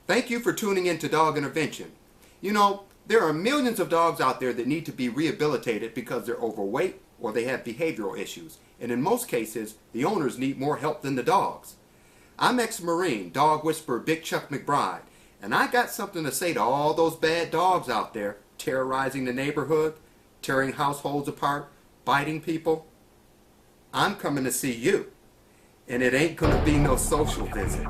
Thank you for tuning in to Dog Intervention. You know, there are millions of dogs out there that need to be rehabilitated because they're overweight or they have behavioral issues. And in most cases, the owners need more help than the dogs. I'm ex-Marine, dog whisperer Big Chuck McBride, and I got something to say to all those bad dogs out there terrorizing the neighborhood, tearing households apart, biting people. I'm coming to see you, and it ain't gonna be no social visit.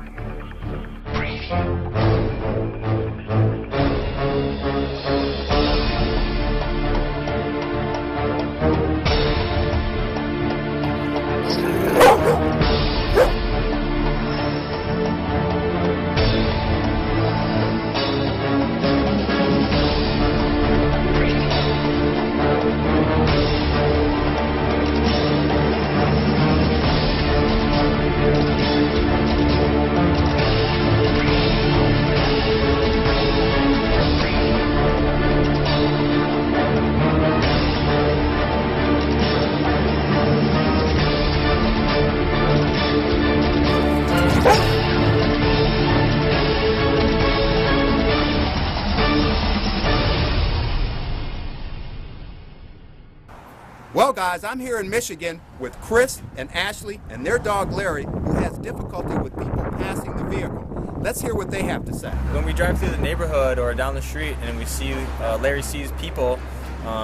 Well guys, I'm here in Michigan with Chris and Ashley and their dog Larry, who has difficulty with people passing the vehicle. Let's hear what they have to say. When we drive through the neighborhood or down the street and we see Larry sees people,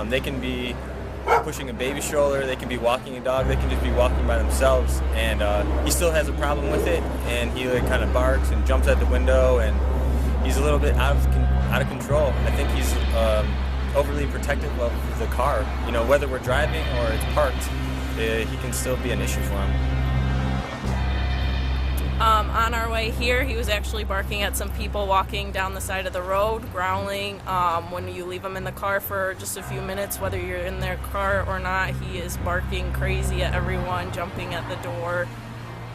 they can be pushing a baby stroller, they can be walking a dog, they can just be walking by themselves, and he still has a problem with it, and he like kind of barks and jumps out the window, and he's a little bit out of control. I think he's overly protective of the car. You know, whether we're driving or it's parked, he can still be an issue for him. On our way here, he was actually barking at some people walking down the side of the road, growling. When you leave him in the car for just a few minutes, whether you're in their car or not, he is barking crazy at everyone, jumping at the door,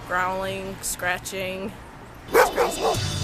growling, scratching. It's crazy.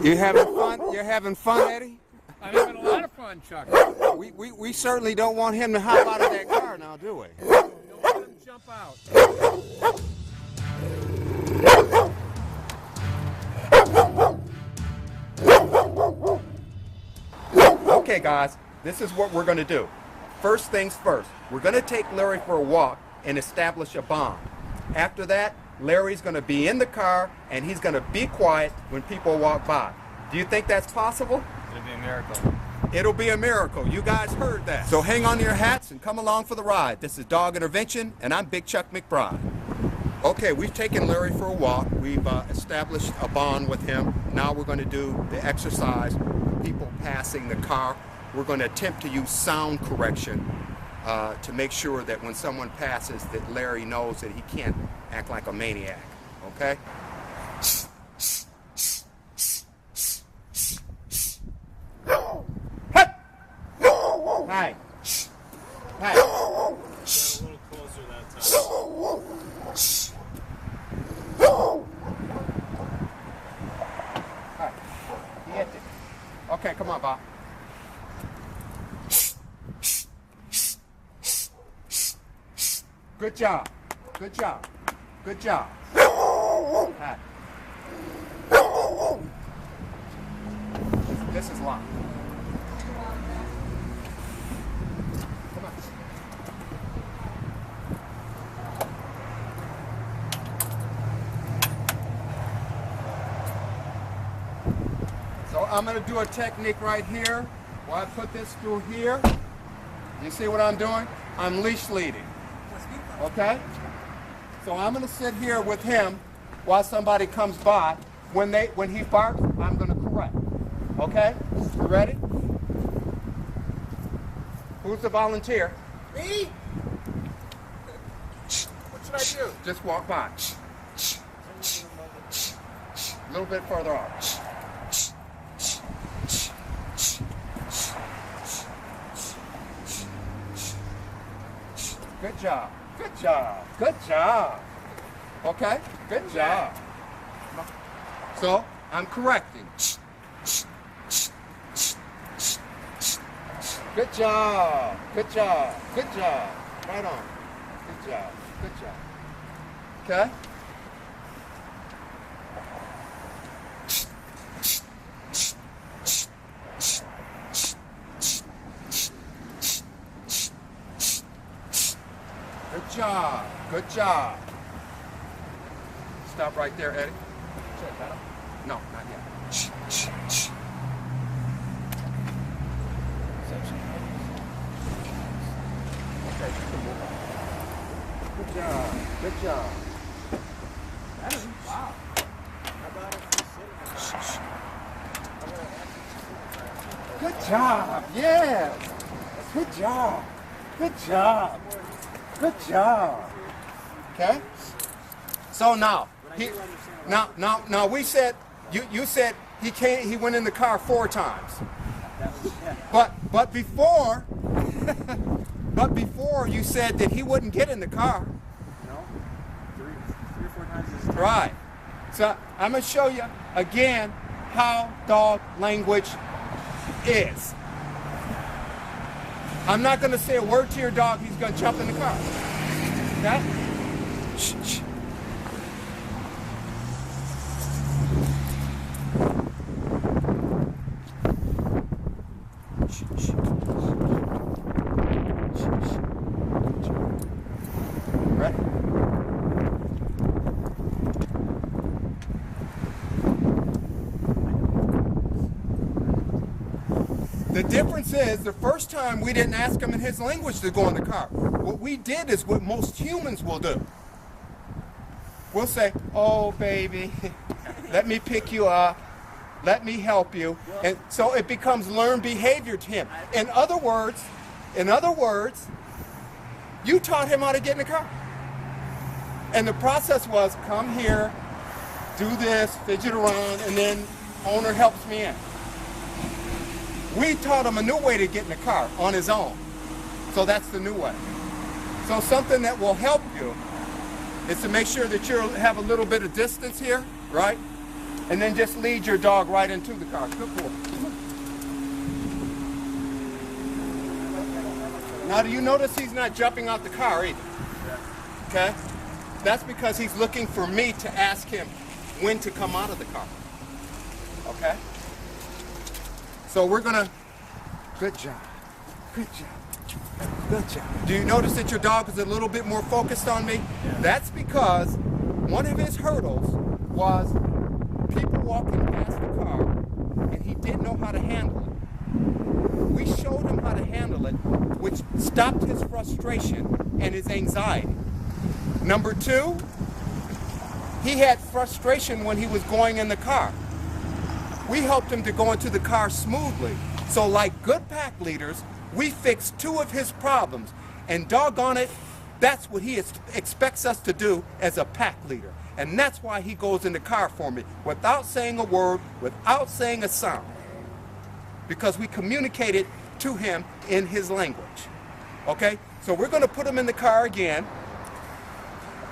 You having fun? You're having fun, Eddie? I'm having a lot of fun, Chuck. We certainly don't want him to hop out of that car now, do we? Don't let him jump out. Okay guys, this is what we're going to do. First things first, we're going to take Larry for a walk and establish a bond. After that, Larry's going to be in the car and he's going to be quiet when people walk by. Do you think that's possible? It'll be a miracle. It'll be a miracle. You guys heard that. So hang on to your hats and come along for the ride. This is Dog Intervention and I'm Big Chuck McBride. Okay, we've taken Larry for a walk. We've established a bond with him. Now we're going to do the exercise, people passing the car. We're going to attempt to use sound correction to make sure that when someone passes that Larry knows that he can't act like a maniac, okay? Hi. Hi. Got a little closer that time. Hi. He hit it. Okay, come on, Bob. Good job. Good job. Good job. Hi. This is locked. Come on. So I'm going to do a technique right here where I put this through here. You see what I'm doing? I'm leash leading. Okay? So I'm going to sit here with him while somebody comes by. When he barks, I'm going to correct. Okay? You ready? Who's the volunteer? Me? should I do? Just walk by. A little bit further off. Good job. Good job. Good job. Okay? Good job. So, I'm correcting. Good job. Good job. Good job. Right on. Good job. Good job. Okay? Good job. Good job. Stop right there, Eddie. No, not yet. Okay, you can move on. Good job. Good job. Wow. Good job. Yes. Good job. Good job. Good job. Okay? So now, we said you said he went in the car 4 times. But before you said that he wouldn't get in the car. No, 3 or 4 times is time. Right. So I'm gonna show you again how dog language is. I'm not gonna say a word to your dog, he's gonna jump in the car. Okay? Shh, shh. Ready? The difference is, the first time we didn't ask him in his language to go in the car. What we did is what most humans will do. We'll say, oh baby, let me pick you up, let me help you. And so it becomes learned behavior to him. In other words, you taught him how to get in the car. And the process was, come here, do this, fidget around, and then owner helps me in. We taught him a new way to get in the car on his own. So that's the new way. So something that will help you is to make sure that you have a little bit of distance here, right? And then just lead your dog right into the car. Good boy. Now, do you notice he's not jumping out the car either? Okay? That's because he's looking for me to ask him when to come out of the car. Okay? So we're gonna, good job, good job, good job. Do you notice that your dog is a little bit more focused on me? Yeah. That's because one of his hurdles was people walking past the car and he didn't know how to handle it. We showed him how to handle it, which stopped his frustration and his anxiety. Number 2, he had frustration when he was going in the car. We helped him to go into the car smoothly. So like good pack leaders, we fixed 2 of his problems. And doggone it, that's what he expects us to do as a pack leader. And that's why he goes in the car for me without saying a word, without saying a sound. Because we communicated to him in his language. Okay? So we're going to put him in the car again.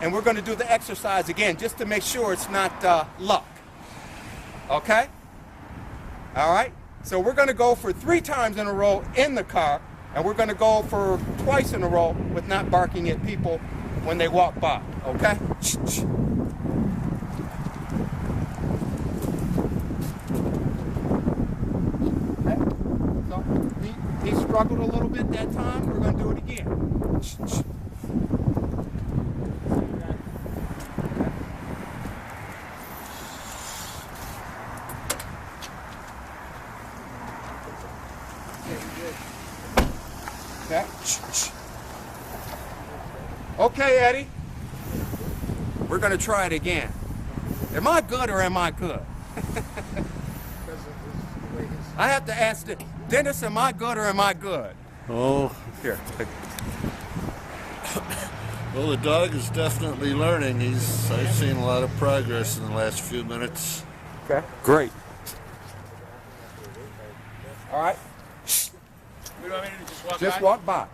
And we're going to do the exercise again just to make sure it's not luck. Okay? All right, so we're going to go for 3 times in a row in the car, and we're going to go for twice in a row with not barking at people when they walk by, okay? Okay, so he struggled a little bit that time. We're going to do it again. Okay. Okay, Eddie. We're going to try it again. Am I good or am I good? I have to ask Dennis, am I good or am I good? Oh, Here. Well, the dog is definitely learning. I've seen a lot of progress in the last few minutes. Okay. Great. All right. We don't want me to just walk Just by? walk by.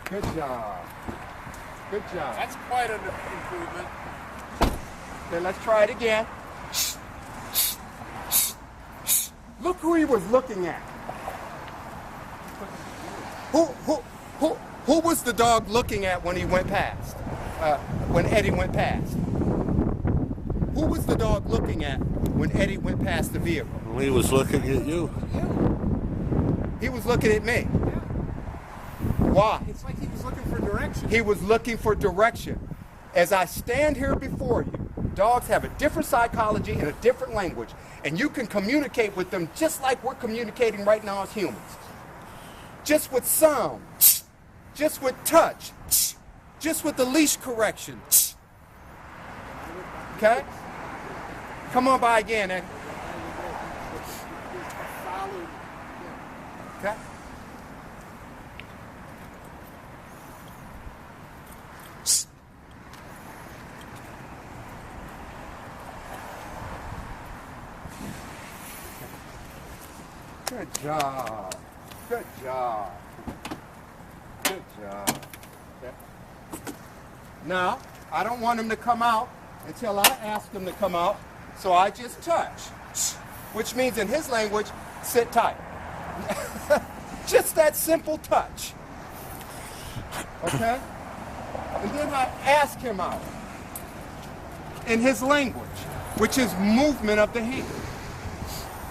Good job. Good job. That's quite an improvement. Okay, let's try it again. Look who he was looking at. Who was the dog looking at when he went past? When Eddie went past? Who was the dog looking at when Eddie went past the vehicle? Well, he was looking at you. He was looking at me. Why? It's like he was looking for direction. He was looking for direction. As I stand here before you, dogs have a different psychology and a different language, and you can communicate with them just like we're communicating right now as humans. Just with sound, just with touch, just with the leash correction. Okay? Come on by again, Eddie. Okay? Good job. Good job. Good job. Okay. Now, I don't want him to come out until I ask him to come out, so I just touch, which means in his language, sit tight. Just that simple touch. Okay? And then I ask him out in his language, which is movement of the hand.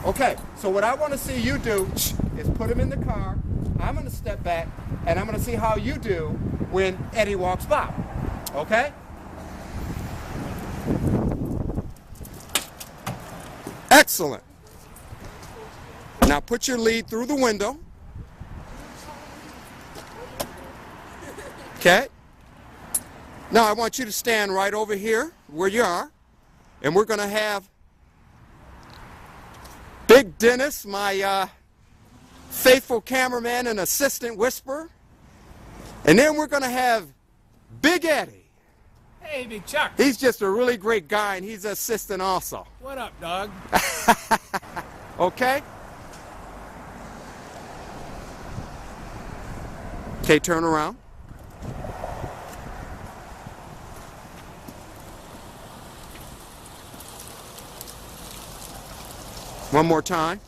Okay, so what I want to see you do is put him in the car. I'm going to step back, and I'm going to see how you do when Eddie walks by. Okay? Excellent. Now put your lead through the window. Okay? Now I want you to stand right over here where you are, and we're going to have Big Dennis, my faithful cameraman and assistant whisperer. And then we're going to have Big Eddie. Hey, Big Chuck. He's just a really great guy, and he's an assistant also. What up, dog? Okay? Okay, turn around. One more time.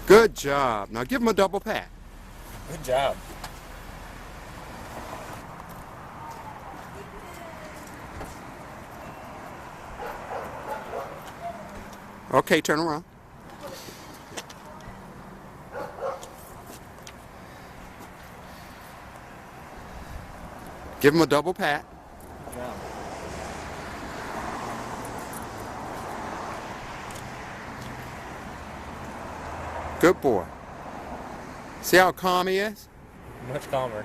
Good job. Now give him a double pat. Good job. Okay, turn around. Give him a double pat. Good job. Good boy. See how calm he is? Much calmer.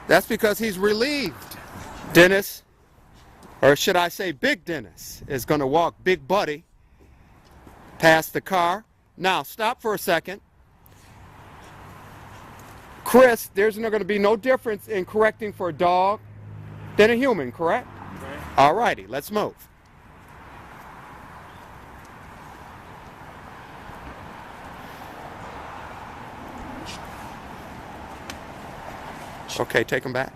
That's because he's relieved. Dennis, or should I say Big Dennis, is going to walk Big Buddy past the car. Now, stop for a second. Chris, there's going to be no difference in correcting for a dog than a human, correct? Okay. All righty, let's move. Okay, take him back.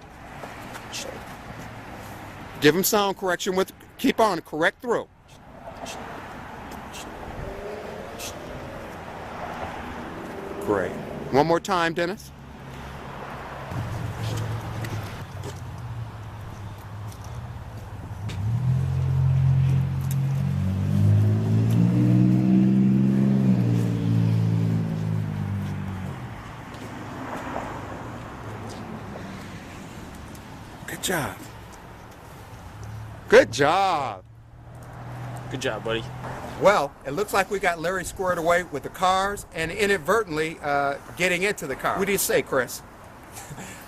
Give him sound correction with, keep on, correct through. Great. One more time, Dennis. Good job. Good job. Good job, buddy. Well, it looks like we got Larry squared away with the cars and inadvertently getting into the car. What do you say, Chris?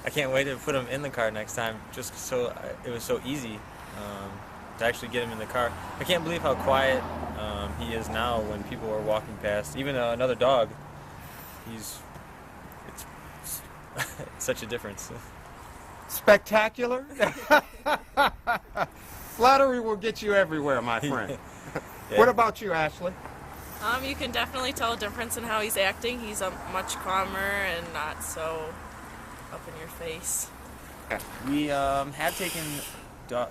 I can't wait to put him in the car next time, just so it was so easy to actually get him in the car. I can't believe how quiet he is now when people are walking past. Even another dog, it's such a difference. Spectacular? Flattery will get you everywhere, my friend. Yeah. What about you, Ashley? You can definitely tell a difference in how he's acting. He's much calmer and not so up in your face. We had taken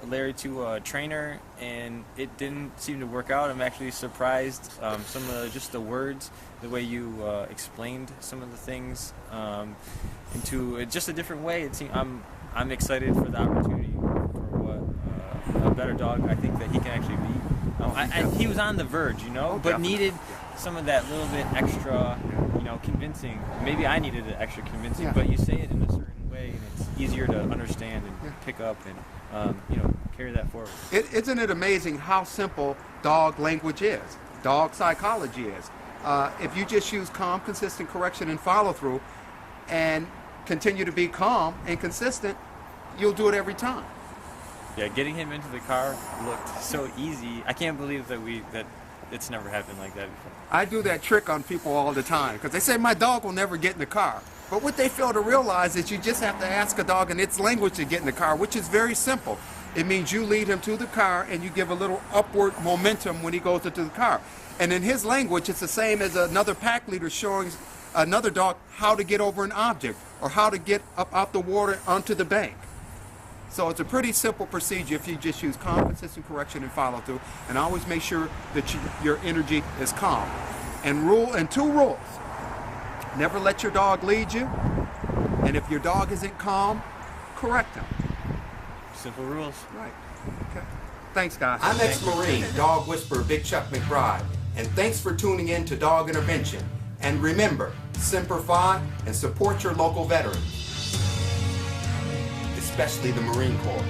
Larry to a trainer, and it didn't seem to work out. I'm actually surprised some of just the words, the way you explained some of the things into just a different way. It seemed, I'm excited for the opportunity for what a better dog I think that he can actually be. He was on the verge, you know, but needed some of that little bit extra, you know, convincing. Maybe I needed it extra convincing, but you say it in a certain way, and it's easier to understand and pick up and, you know, carry that forward. Isn't it amazing how simple dog language is, dog psychology is? If you just use calm, consistent correction and follow through and continue to be calm and consistent, you'll do it every time. Yeah, getting him into the car looked so easy. I can't believe that it's never happened like that before. I do that trick on people all the time because they say my dog will never get in the car. But what they fail to realize is you just have to ask a dog in its language to get in the car, which is very simple. It means you lead him to the car and you give a little upward momentum when he goes into the car. And in his language, it's the same as another pack leader showing another dog how to get over an object or how to get up out the water onto the bank. So it's a pretty simple procedure if you just use calm, consistent correction and follow through. And always make sure that your energy is calm. And two rules. Never let your dog lead you. And if your dog isn't calm, correct him. Simple rules. Right. Okay. Thanks, guys. I'm ex-Marine Dog Whisperer Big Chuck McBride, and thanks for tuning in to Dog Intervention. And remember, Semper Fi and support your local veterans, especially the Marine Corps.